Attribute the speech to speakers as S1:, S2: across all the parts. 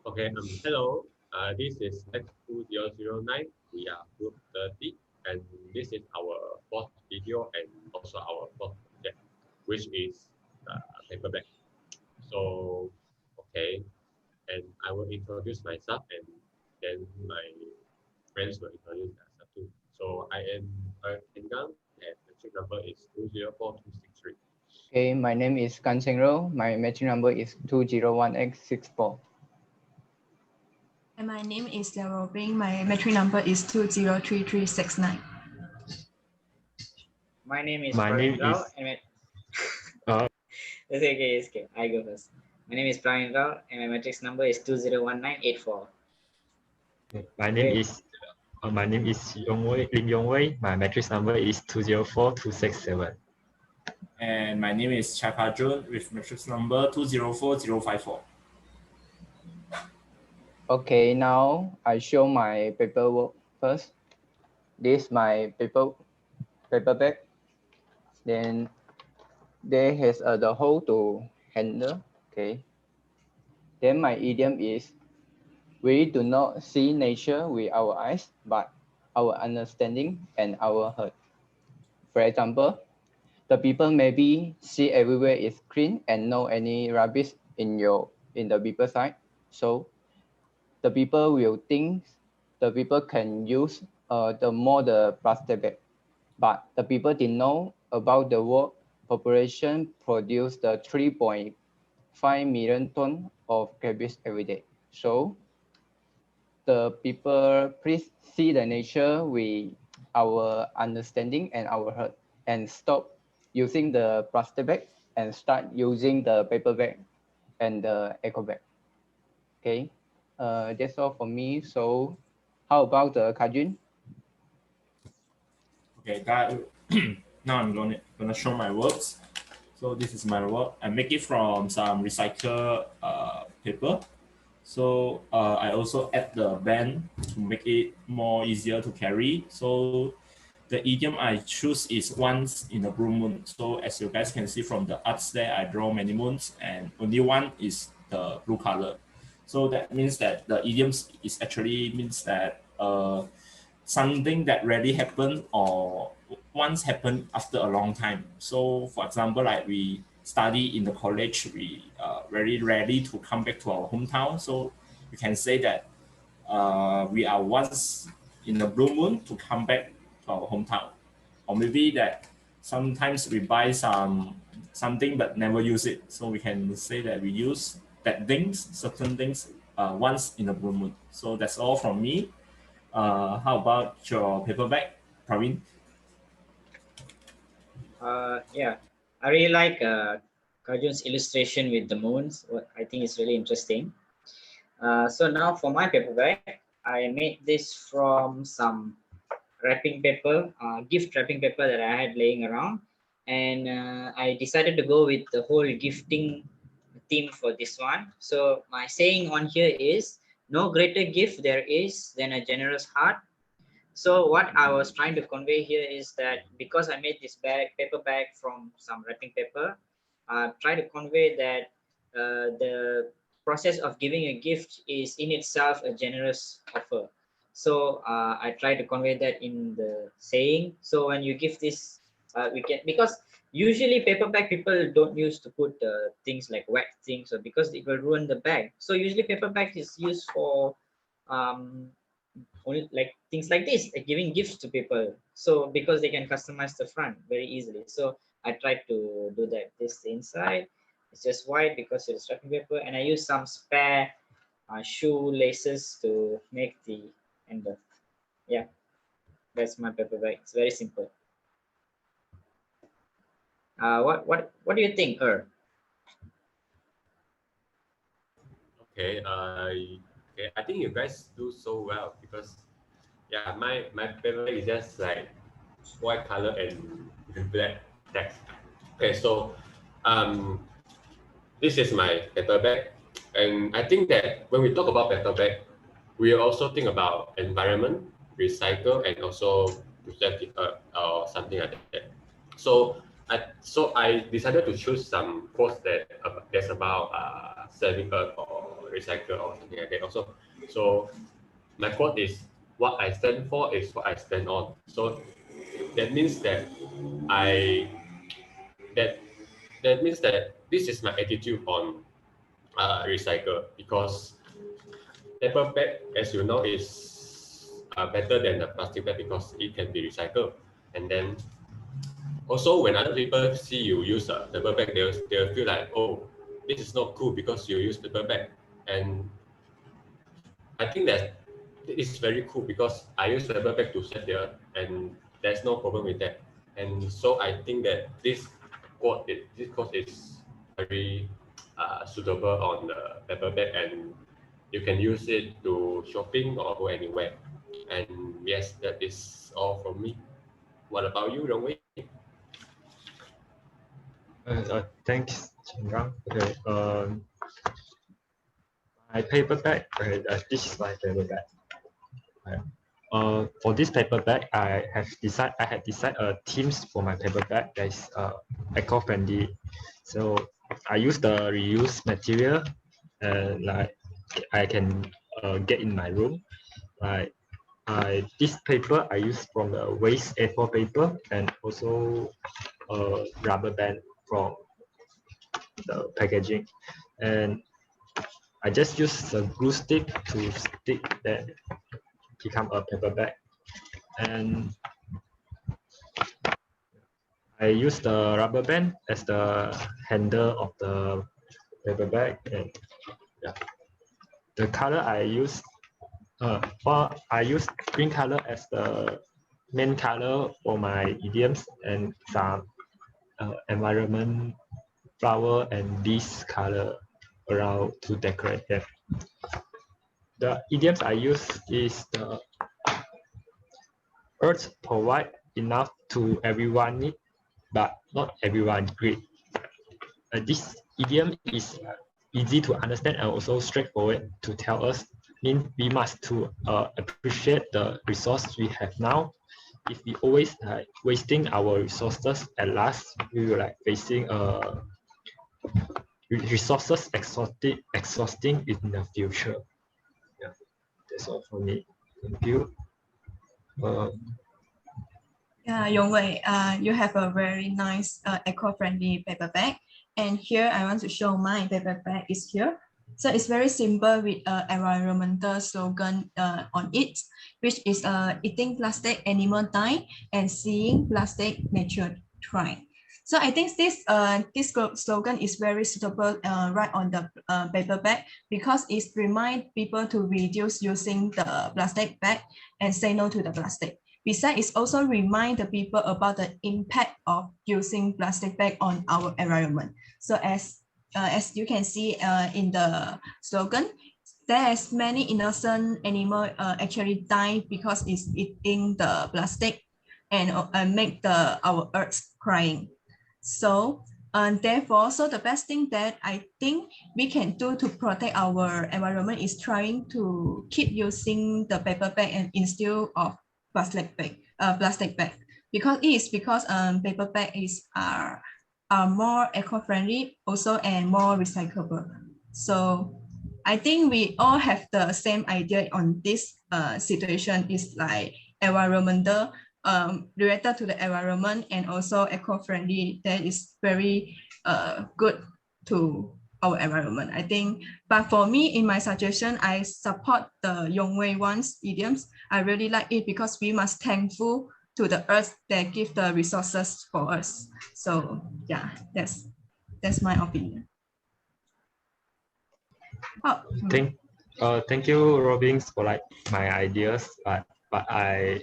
S1: Okay, hello. This is X2009. We are group 30, and this is our fourth video and also our fourth project, which is paperback. So, okay, and I will introduce myself, and then my friends will introduce themselves too. So, I am Gang, and the check number is 204263.
S2: Okay, my name is Gan Cheng Ro. My matching number is 201X64.
S3: And my name is Liao Bing. My metric number is 203369.
S4: My name is
S5: My
S4: Praveen
S5: name
S4: Rao.
S5: is
S4: And
S5: uh,
S4: it's okay. I go first. My name is Praveen Rao, and my matrix number is 201984.
S5: my name
S4: Okay.
S5: is Lim Yong Wei. My matrix number is 204267.
S6: And my name is Chaka Jun with matrix number 204054.
S2: Okay, now I show my paperwork first. This my paperback. Then there has the hole to handle. Okay. Then my idiom is we do not see nature with our eyes, but our understanding and our heart. For example, the people maybe see everywhere is clean and no any rubbish in the people side. So the people will think the people can use the plastic bag. But the people didn't know about the world population produce the 3.5 million ton of garbage every day. So the people please see the nature with our understanding and our heart and stop using the plastic bag and start using the paper bag and the eco bag. Okay, that's all for me. So how about the Kajun?
S6: Okay, guys. Now I'm gonna show my works. So this is my work. I make it from some recycled paper. So I also add the band to make it more easier to carry. So the idiom I choose is once in a blue moon. So as you guys can see from the arts there, I draw many moons and only one is the blue color. So that means that the idioms is actually means that something that rarely happened or once happened after a long time. So for example, like we study in the college, we very rarely to come back to our hometown. So you can say that we are once in a blue moon to come back to our hometown. Or maybe that sometimes we buy something but never use it. So we can say that we use that things, certain things once in a blue moon. So that's all from me. How about your paperback, Praveen?
S4: Yeah, I really like Kajun's illustration with the moons. I think it's really interesting. So now for my paperback, I made this from some wrapping paper, gift wrapping paper that I had laying around, and I decided to go with the whole gifting theme for this one. So my saying on here is, no greater gift there is than a generous heart. So what I was trying to convey here is that because I made this paper bag from some wrapping paper, I try to convey that the process of giving a gift is in itself a generous offer. So I try to convey that in the saying. So when you give this, we can, because usually paper bag people don't use to put things like wet things, or because it will ruin the bag. So usually paper bag is used for um, only like things like this, like giving gifts to people, so because they can customize the front very easily. So I tried to do that. This inside, it's just white because it's wrapping paper, and I use some spare shoe laces to make the handle. Yeah, that's my paper bag. It's very simple. What do you think,
S1: Okay, okay, I think you guys do so well because yeah, my paper is just like white color and black text. Okay, so um, this is my paper bag, and I think that when we talk about paper bag, we also think about environment, recycle, and also protect the earth or something like that. So I decided to choose some quotes that that's about saving earth or recycle or something like that also. So my quote is, what I stand for is what I stand on. So that means that I that that means that this is my attitude on recycle, because paper bag, as you know, is better than the plastic bag because it can be recycled. And then also when other people see you use a paper bag, they'll feel like, oh, this is not cool because you use paper bag. And I think that it's very cool because I use paper bag to save the earth, and there's no problem with that. And so I think that this quote is very suitable on the paper bag, and you can use it to shopping or go anywhere. And yes, that is all from me. What about you, Rongwei?
S5: Thanks, Chingang. Okay. My paper bag. Okay, this is my paper bag. Right. For this paper bag, I had decided themes for my paper bag that is eco-friendly. So I use the reused material, like I can get in my room. Like this paper I use from the waste A4 paper, and also rubber band from the packaging, and I just use a glue stick to stick that become a paper bag. And I use the rubber band as the handle of the paper bag. And yeah, the color I use, I use green color as the main color for my idioms, and some environment flower and this color around to decorate them. The idioms I use is the earth provide enough to everyone need, but not everyone great. This idiom is easy to understand and also straightforward to tell us. Means we must to appreciate the resource we have now. If we always wasting our resources, at last we will facing resources exhausting in the future. Yeah, that's all for me. Thank you.
S3: Yeah, Yongwei, you have a very nice eco-friendly paper bag. And here I want to show my paper bag is here. So it's very simple with environmental slogan on it, which is eating plastic, animal die, and seeing plastic, nature thrive. So I think this slogan is very suitable right on the paper bag, because it reminds people to reduce using the plastic bag and say no to the plastic. Besides, it also reminds the people about the impact of using plastic bag on our environment. So as you can see in the slogan, there's many innocent animal actually die because it's eating the plastic and make our earth crying. So therefore, so the best thing that I think we can do to protect our environment is trying to keep using the paper bag and instead of plastic bag, because paper bag are more eco-friendly also and more recyclable. So I think we all have the same idea on this situation, is like environmental, related to the environment and also eco-friendly. That is very good to our environment, I think. But for me, in my suggestion, I support the Yongwei one's idioms. I really like it because we must thankful to the earth that give the resources for us. So yeah, that's my opinion. Oh,
S5: Thank you, Robins, for my ideas, but I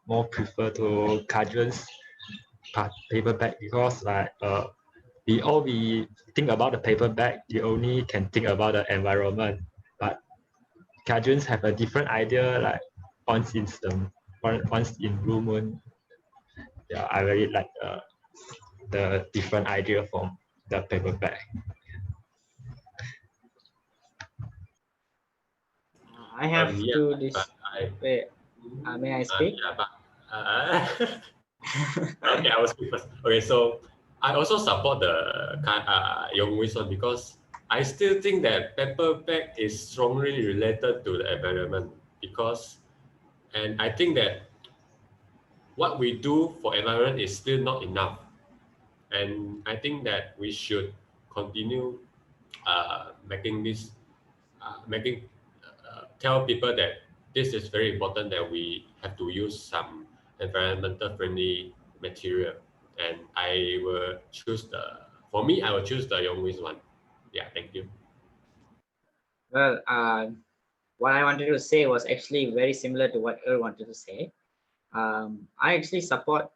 S5: more prefer to Kajun's paper bag, because we think about the paper bag, you only can think about the environment, but Kajuns have a different idea, like once in blue moon. Yeah, I really like the different idea from the paper bag.
S4: I have
S1: Yeah,
S4: to this.
S1: but
S4: Wait, may I speak?
S1: yeah, but okay, I will speak first. Okay, so I also support the Yongwei's one because I still think that paper bag is strongly related to the environment because, and I think that what we do for environment is still not enough. And I think that we should continue making this, tell people that this is very important that we have to use some environmental friendly material. And I will choose for me, I will choose the Yongwei's one. Yeah, thank you.
S4: Well, what I wanted to say was actually very similar to what Earl wanted to say. I actually support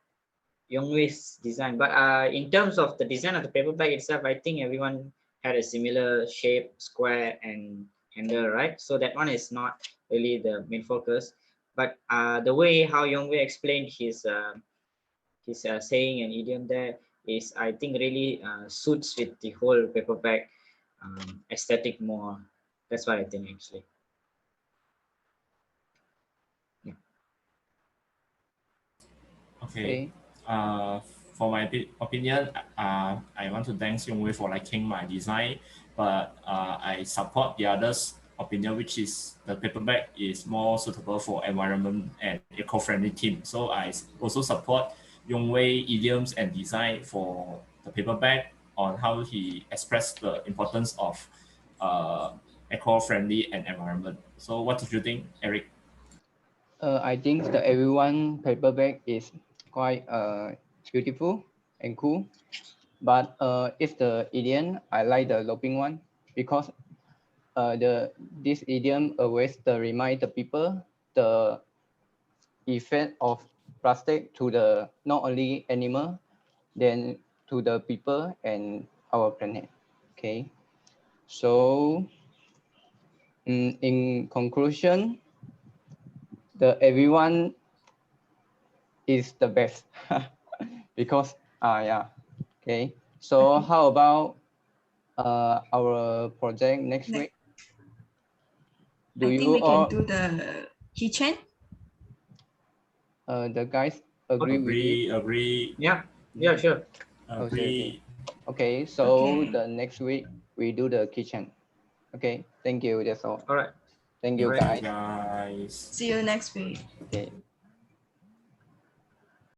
S4: Yongwei's design, but in terms of the design of the paper bag itself, I think everyone had a similar shape, square and handle, right? So that one is not really the main focus. But the way how Yongwei explained his saying and idiom there is, I think, really suits with the whole paper bag aesthetic more. That's what I think actually. Yeah.
S6: Okay. For my opinion, I want to thank Yongwei for liking my design, but I support the others' opinion, which is the paper bag is more suitable for environment and eco-friendly theme. So I also support Yongwei idioms and design for the paper bag on how he expressed the importance of eco-friendly and environment. So what did you think, Eric?
S2: I think the everyone paper bag is quite beautiful and cool. But if the idiom, I like the loping one because this idiom always remind the people the effect of plastic to the not only animal, then to the people and our planet. Okay, so in conclusion, the everyone is the best because yeah. Okay, so how about our project next week? Do
S3: I think
S2: you
S3: we
S2: all
S3: can do the keychain.
S2: the guys agree with it?
S6: Agree.
S4: Yeah, yeah, sure.
S2: Okay.
S6: Agree.
S2: Okay, so
S3: Okay.
S2: the next week we do the kitchen. Okay, thank you. That's all.
S4: All right.
S2: Thank
S4: All
S2: you,
S4: right.
S6: Thank you,
S2: guys.
S6: guys.
S3: See you next week.
S2: Okay.